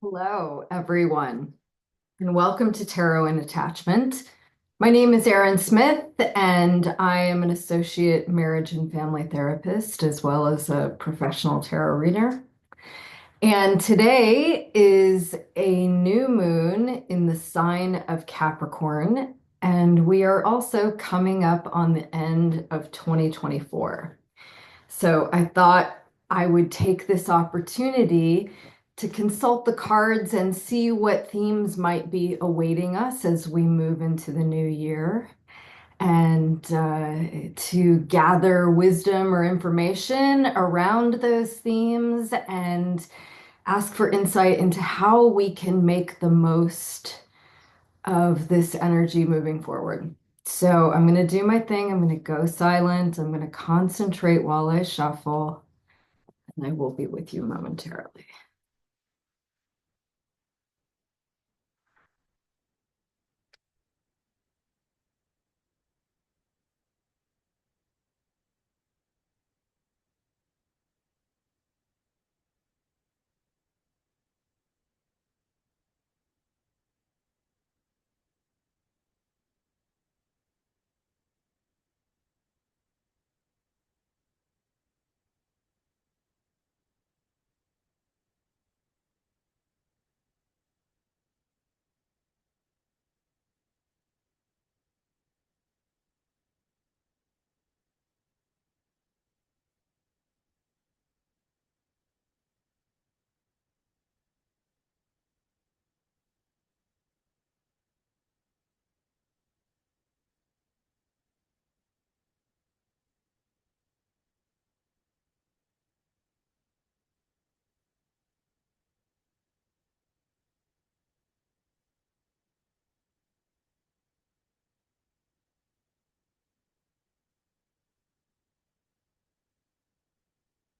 Hello, everyone, and welcome to Tarot and Attachment. My name is Erin Smith, and I am an associate marriage and family therapist as well as a professional tarot reader. And today is a new moon in the sign of Capricorn, and we are also coming up on the end of 2024. So I thought I would take this opportunity to consult the cards and see what themes might be awaiting us as we move into the new year, and to gather wisdom or information around those themes and ask for insight into how we can make the most of this energy moving forward. So I'm going to do my thing. I'm going to go silent. I'm going to concentrate while I shuffle, and I will be with you momentarily.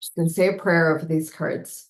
Just going to say a prayer over these cards.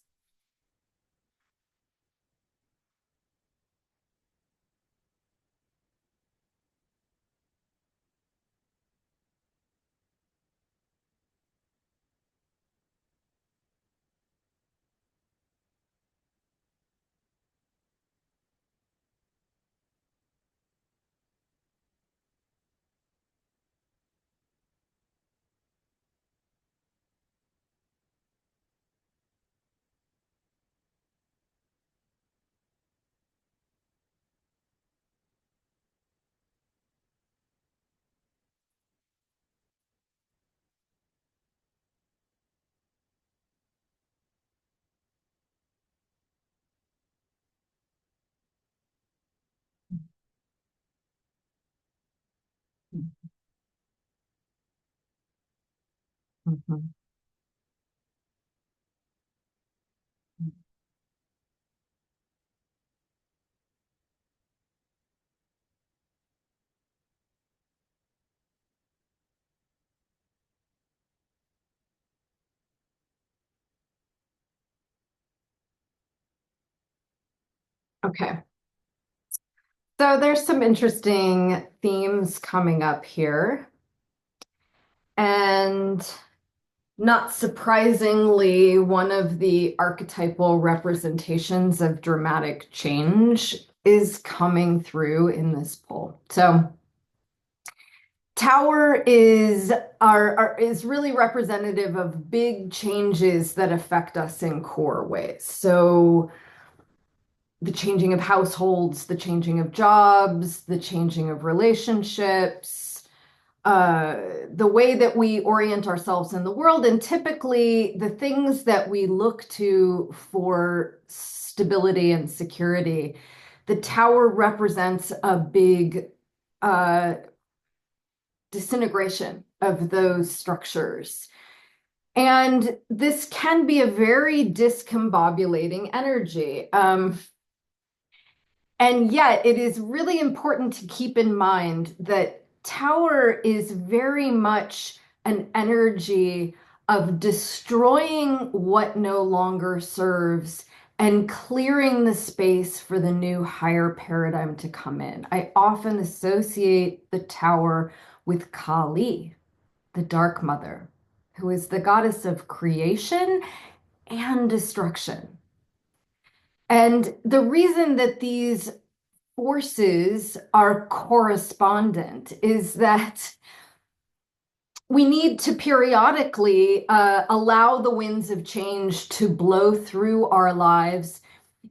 Mhm. Okay. So there's some interesting themes coming up here. And not surprisingly, one of the archetypal representations of dramatic change is coming through in this pull. So Tower is really representative of big changes that affect us in core ways. So the changing of households, the changing of jobs, the changing of relationships, the way that we orient ourselves in the world, and typically the things that we look to for stability and security. The tower represents a big uh, disintegration of those structures. And this can be a very discombobulating energy. And yet, it is really important to keep in mind that Tower is very much an energy of destroying what no longer serves and clearing the space for the new higher paradigm to come in. I often associate the Tower with Kali, the Dark Mother, who is the goddess of creation and destruction. And the reason that these forces are correspondent is that we need to periodically allow the winds of change to blow through our lives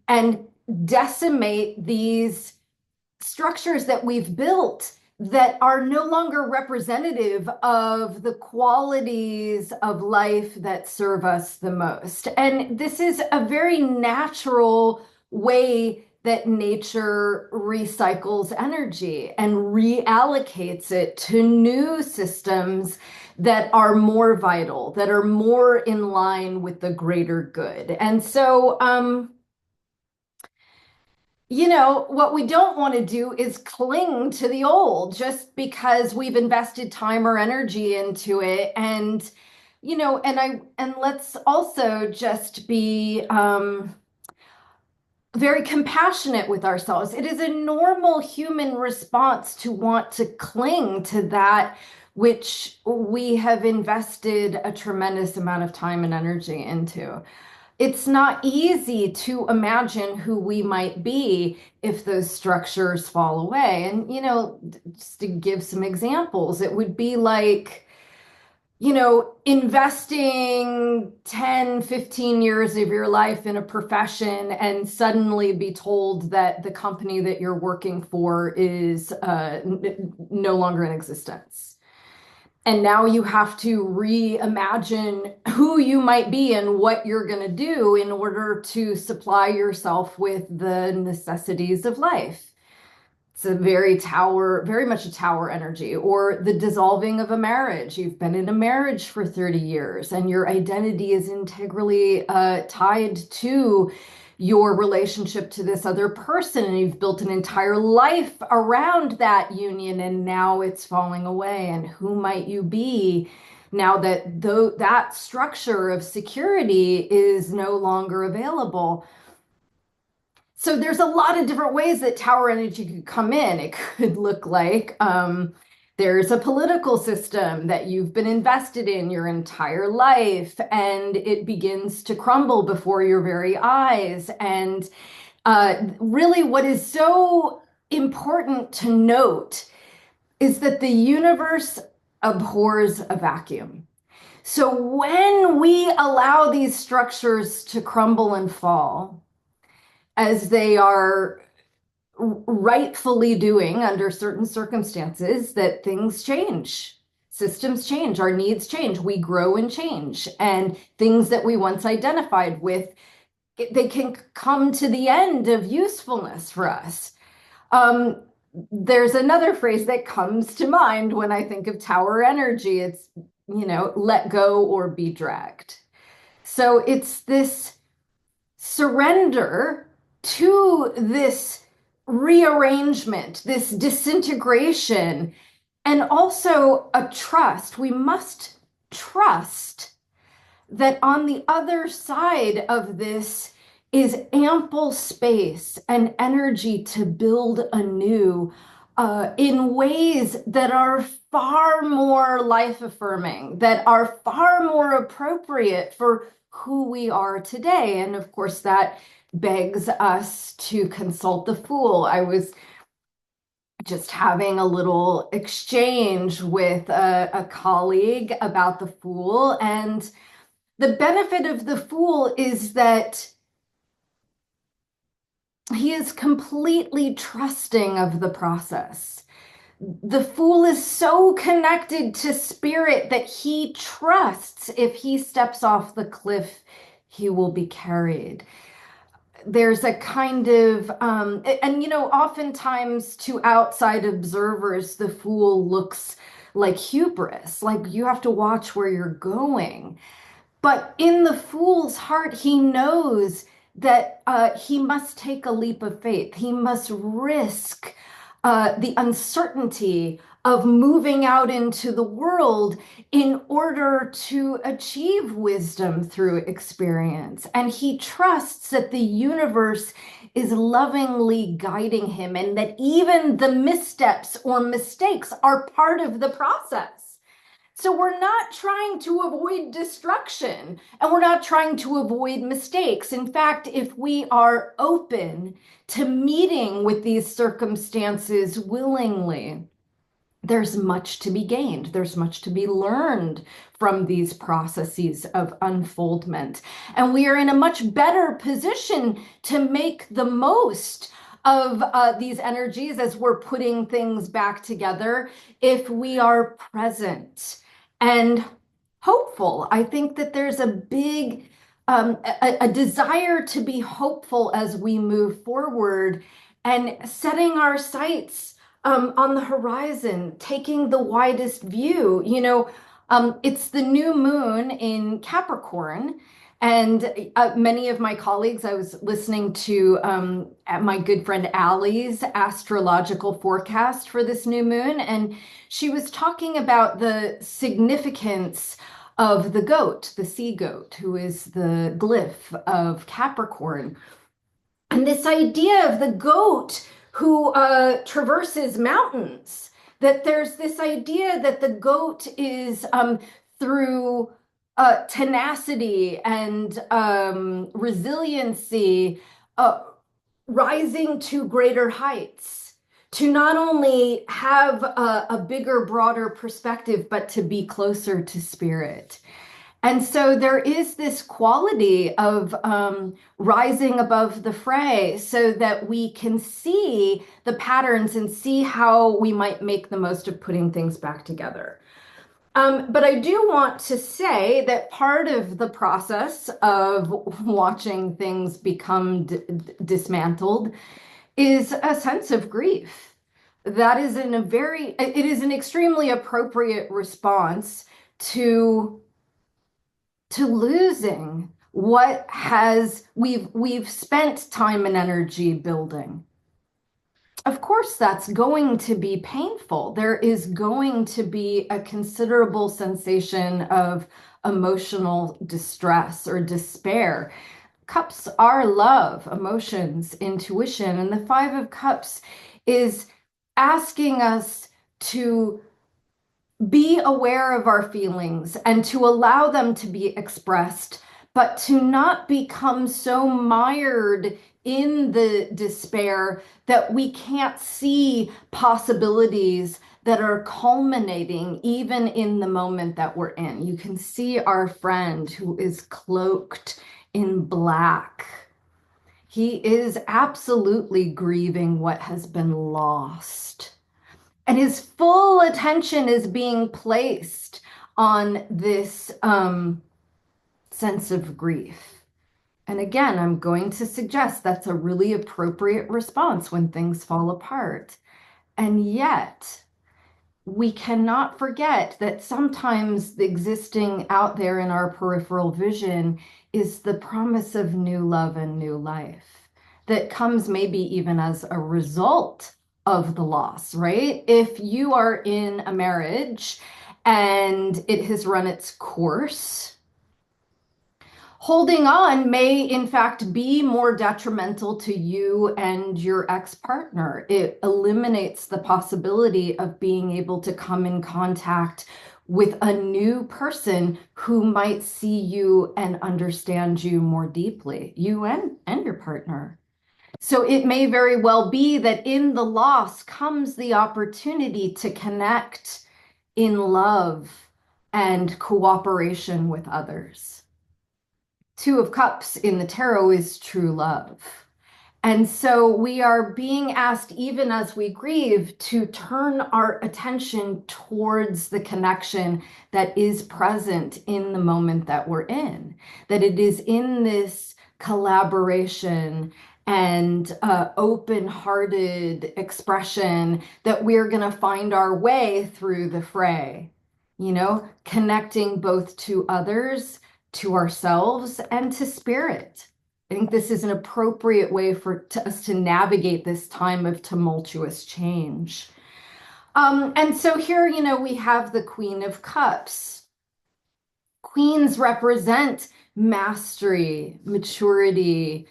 and decimate these structures that we've built that are no longer representative of the qualities of life that serve us the most. And this is a very natural way that nature recycles energy and reallocates it to new systems that are more vital, that are more in line with the greater good. And so, what we don't want to do is cling to the old just because we've invested time or energy into it. And let's also just be very compassionate with ourselves. It is a normal human response to want to cling to that which we have invested a tremendous amount of time and energy into. It's not easy to imagine who we might be if those structures fall away. And, just to give some examples, it would be like, investing 10, 15 years of your life in a profession and suddenly be told that the company that you're working for is no longer in existence. And now you have to reimagine who you might be and what you're going to do in order to supply yourself with the necessities of life. It's a very much a tower energy. Or the dissolving of a marriage. You've been in a marriage for 30 years and your identity is integrally tied to your relationship to this other person, and you've built an entire life around that union, and now it's falling away. And who might you be now that that structure of security is no longer available? So there's a lot of different ways that tower energy could come in. It could look like there's a political system that you've been invested in your entire life, and it begins to crumble before your very eyes. And really, what is so important to note is that the universe abhors a vacuum. So when we allow these structures to crumble and fall, as they are rightfully doing under certain circumstances, that things change, systems change, our needs change, we grow and change, and things that we once identified with, they can come to the end of usefulness for us. There's another phrase that comes to mind when I think of tower energy. It's, let go or be dragged. So it's this surrender to this rearrangement, this disintegration, and also a trust. We must trust that on the other side of this is ample space and energy to build anew in ways that are far more life affirming, that are far more appropriate for who we are today. And of course, that begs us to consult the Fool. I was just having a little exchange with a colleague about the Fool, and the benefit of the Fool is that he is completely trusting of the process. The Fool is so connected to spirit that he trusts if he steps off the cliff, he will be carried. There's a kind of, oftentimes to outside observers, the Fool looks like hubris, like you have to watch where you're going. But in the Fool's heart, he knows that he must take a leap of faith. He must risk the uncertainty of moving out into the world in order to achieve wisdom through experience. And he trusts that the universe is lovingly guiding him, and that even the missteps or mistakes are part of the process. So we're not trying to avoid destruction and we're not trying to avoid mistakes. In fact, if we are open to meeting with these circumstances willingly, there's much to be gained. There's much to be learned from these processes of unfoldment. And we are in a much better position to make the most of these energies as we're putting things back together if we are present and hopeful. I think that there's a big a desire to be hopeful as we move forward and setting our sights on the horizon, taking the widest view. It's the new moon in Capricorn. And many of my colleagues, I was listening to my good friend Allie's astrological forecast for this new moon, and she was talking about the significance of the goat, the sea goat, who is the glyph of Capricorn. And this idea of the goat who traverses mountains, that there's this idea that the goat is through tenacity and resiliency, rising to greater heights, to not only have a bigger, broader perspective, but to be closer to spirit. And so there is this quality of rising above the fray so that we can see the patterns and see how we might make the most of putting things back together. But I do want to say that part of the process of watching things become dismantled is a sense of grief. That is it is an extremely appropriate response to losing what has we've spent time and energy building. Of course, that's going to be painful. There is going to be a considerable sensation of emotional distress or despair. Cups are love, emotions, intuition, and the Five of Cups is asking us to be aware of our feelings and to allow them to be expressed, but to not become so mired in the despair that we can't see possibilities that are culminating even in the moment that we're in. You can see our friend who is cloaked in black. He is absolutely grieving what has been lost. And his full attention is being placed on this sense of grief. And again, I'm going to suggest that's a really appropriate response when things fall apart. And yet, we cannot forget that sometimes the existing out there in our peripheral vision is the promise of new love and new life that comes maybe even as a result of the loss, right? If you are in a marriage and it has run its course, holding on may in fact be more detrimental to you and your ex-partner. It eliminates the possibility of being able to come in contact with a new person who might see you and understand you more deeply, you and your partner. So it may very well be that in the loss comes the opportunity to connect in love and cooperation with others. Two of Cups in the tarot is true love. And so we are being asked, even as we grieve, to turn our attention towards the connection that is present in the moment that we're in, that it is in this collaboration and open-hearted expression that we're going to find our way through the fray, connecting both to others, to ourselves, and to spirit. I think this is an appropriate way for us to navigate this time of tumultuous change. And so here, we have the Queen of Cups. Queens represent mastery, maturity,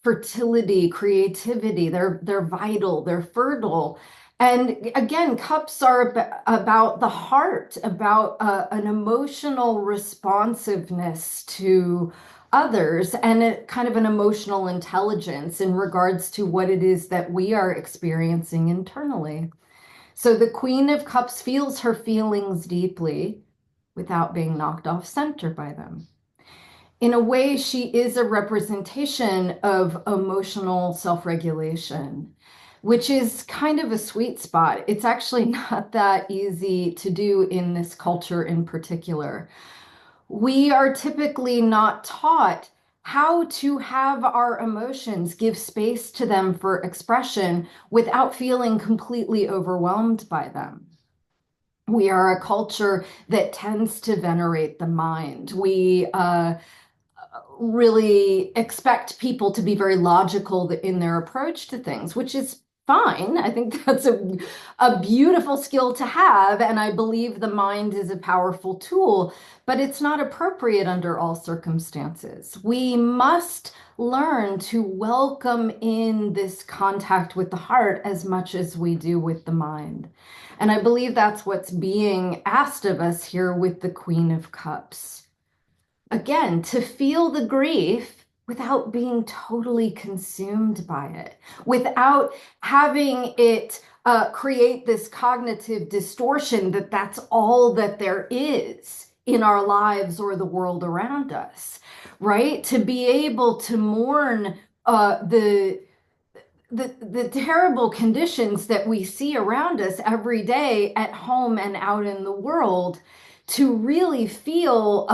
fertility, creativity. They're vital, they're fertile. And again, cups are about the heart, about an emotional responsiveness to others and a kind of an emotional intelligence in regards to what it is that we are experiencing internally. So the Queen of Cups feels her feelings deeply without being knocked off center by them. In a way, she is a representation of emotional self-regulation, which is kind of a sweet spot. It's actually not that easy to do in this culture in particular. We are typically not taught how to have our emotions, give space to them for expression without feeling completely overwhelmed by them. We are a culture that tends to venerate the mind. We really expect people to be very logical in their approach to things, which is fine. I think that's a beautiful skill to have. And I believe the mind is a powerful tool, but it's not appropriate under all circumstances. We must learn to welcome in this contact with the heart as much as we do with the mind. And I believe that's what's being asked of us here with the Queen of Cups. Again, to feel the grief without being totally consumed by it, without having it create this cognitive distortion that that's all that there is in our lives or the world around us, right? To be able to mourn the terrible conditions that we see around us every day at home and out in the world, to really feel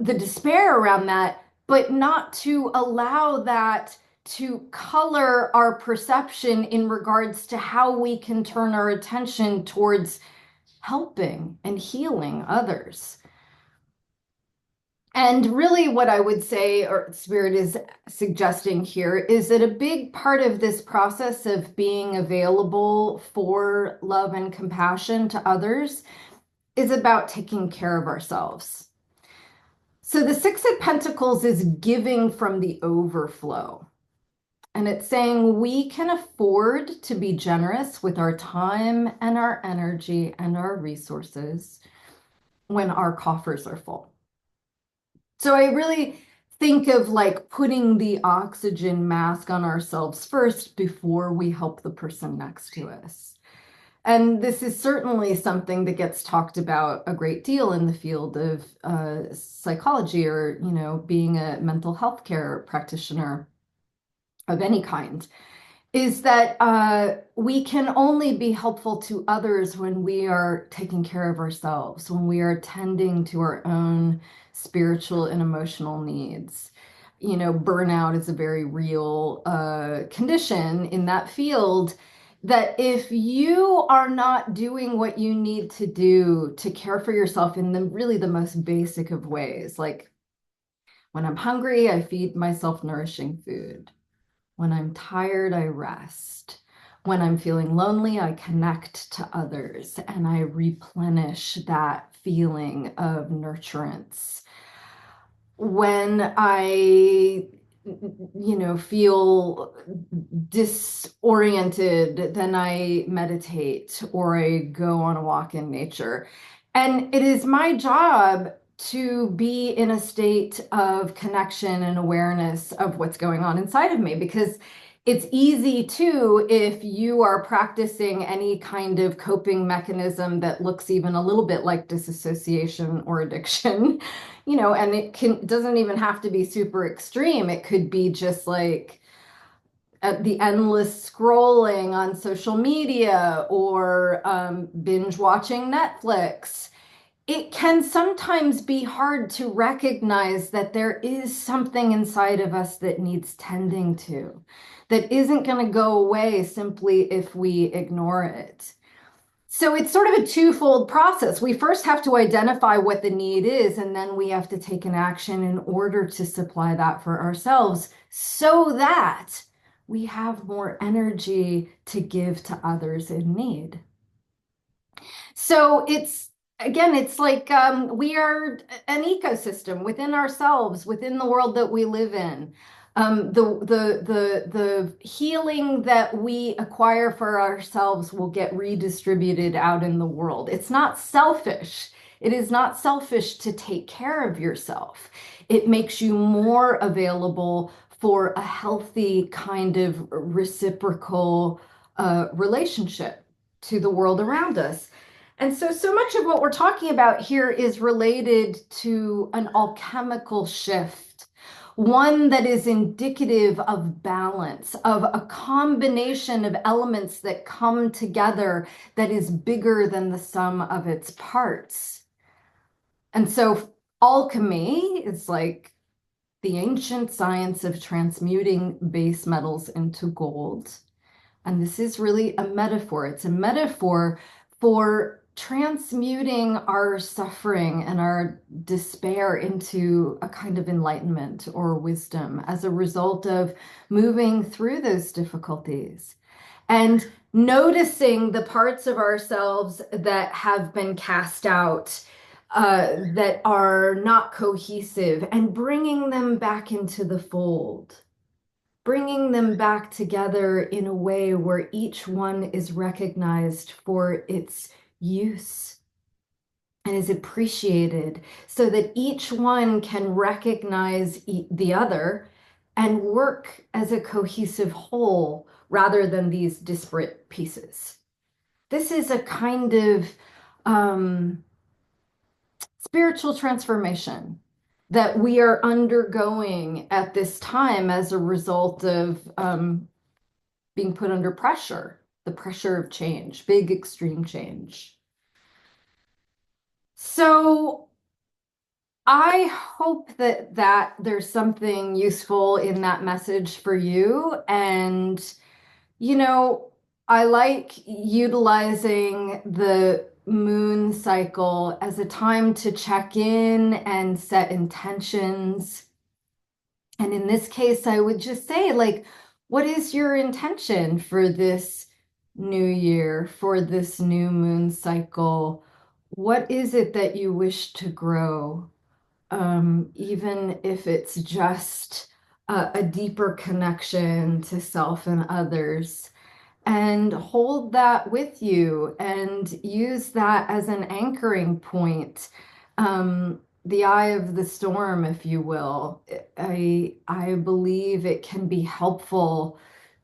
the despair around that, but not to allow that to color our perception in regards to how we can turn our attention towards helping and healing others. And really, what I would say, or Spirit is suggesting here, is that a big part of this process of being available for love and compassion to others is about taking care of ourselves. So the Six of Pentacles is giving from the overflow. And it's saying we can afford to be generous with our time and our energy and our resources when our coffers are full. So I really think of like putting the oxygen mask on ourselves first before we help the person next to us. And this is certainly something that gets talked about a great deal in the field of psychology or, being a mental health care practitioner of any kind, is that we can only be helpful to others when we are taking care of ourselves, when we are tending to our own spiritual and emotional needs. Burnout is a very real condition in that field, that if you are not doing what you need to do to care for yourself in the most basic of ways, like when I'm hungry, I feed myself nourishing food. When I'm tired, I rest. When I'm feeling lonely, I connect to others and I replenish that feeling of nurturance. When I, feel disoriented, then I meditate or I go on a walk in nature. And it is my job to be in a state of connection and awareness of what's going on inside of me, because it's easy too, if you are practicing any kind of coping mechanism that looks even a little bit like disassociation or addiction, and doesn't even have to be super extreme. It could be just like the endless scrolling on social media or binge watching Netflix. It can sometimes be hard to recognize that there is something inside of us that needs tending to, that isn't going to go away simply if we ignore it. So it's sort of a twofold process. We first have to identify what the need is, and then we have to take an action in order to supply that for ourselves so that we have more energy to give to others in need. So it's like we are an ecosystem within ourselves, within the world that we live in. The healing that we acquire for ourselves will get redistributed out in the world. It's not selfish. It is not selfish to take care of yourself. It makes you more available for a healthy kind of reciprocal relationship to the world around us. And so, so much of what we're talking about here is related to an alchemical shift, one that is indicative of balance, of a combination of elements that come together that is bigger than the sum of its parts. And so, alchemy is like the ancient science of transmuting base metals into gold. And this is really a metaphor. It's a metaphor for transmuting our suffering and our despair into a kind of enlightenment or wisdom as a result of moving through those difficulties and noticing the parts of ourselves that have been cast out, that are not cohesive, and bringing them back into the fold, bringing them back together in a way where each one is recognized for its use and is appreciated so that each one can recognize the other and work as a cohesive whole rather than these disparate pieces. This is a kind of um, spiritual transformation that we are undergoing at this time as a result of being put under pressure, the pressure of change, big extreme change. So I hope that there's something useful in that message for you. And, you know, I like utilizing the moon cycle as a time to check in and set intentions. And in this case, I would just say, like, what is your intention for this new year, for this new moon cycle? What is it that you wish to grow? Even if it's just a deeper connection to self and others, and hold that with you and use that as an anchoring point. The eye of the storm, if you will. I believe it can be helpful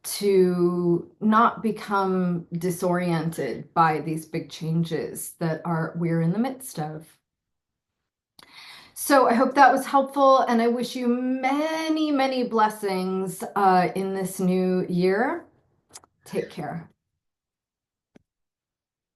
to not become disoriented by these big changes that we're in the midst of. So I hope that was helpful, and I wish you many, many blessings in this new year. Take care.